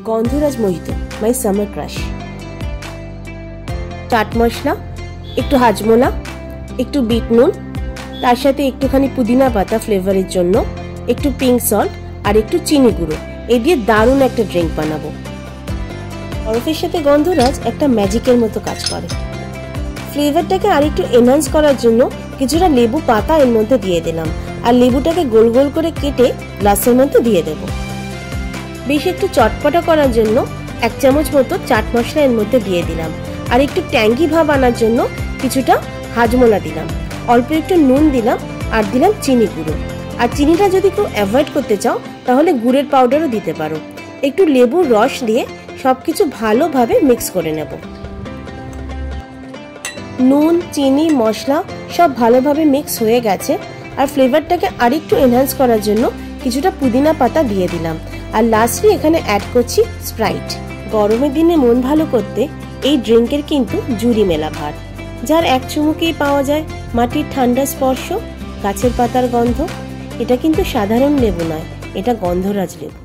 গন্ধরাজ mojito মাই summer crush. Chaat masala, একটু হাজমোলা, একটু bit নুন, তার সাথে একটুখানি পুদিনা পাতা ফ্লেভারের জন্য, একটু পিঙ্ক সল্ট আর একটু চিনি গুঁড়ো। এই দিয়ে দারুণ একটা ড্রিঙ্ক বানাবো। বরফের সাথে গন্ধরাজ একটা ম্যাজিকের মতো কাজ করে। ফ্লেভারটাকে আরেকটু এনহান্স করার জন্য কিছুটা লেবু পাতা এর মধ্যে দিয়ে দিলাম, আর লেবুটাকে গোল গোল করে কেটে গ্লাসের মধ্যে দিয়ে দেব। বেশ একটু চটপটা করার জন্য 1 চামচ মতো চাট মশলা এর মধ্যে দিয়ে দিলাম, আর একটু ট্যাঙ্গি ভাব আনার জন্য কিছুটা হাজমোলা দিলাম, অল্প একটু নুন দিলাম, আর দিলাম চিনি গুঁড়ো। আর চিনিটা যদি কেউ অ্যাভয়েড করতে চাও তাহলে গুড়ের পাউডারও দিতে পারো। একটু লেবুর রস দিয়ে সবকিছু ভালোভাবে মিক্স করে নেব। নুন, চিনি, মশলা সব ভালোভাবে মিক্স হয়ে গেছে, আর ফ্লেভারটাকে আরেকটু এনহান্স করার জন্য কিছুটা পুদিনা পাতা দিয়ে দিলাম, আর লাস্টে এখানে অ্যাড করছি স্প্রাইট। গরমের দিনে মন ভালো করতে এই ড্রিঙ্কের কিন্তু জুড়ি মেলা ভার, যার এক চুমুকেই পাওয়া যায় মাটির ঠান্ডা স্পর্শ, গাছের পাতার গন্ধ। এটা কিন্তু সাধারণ লেবু নয়, এটা গন্ধরাজ লেবু।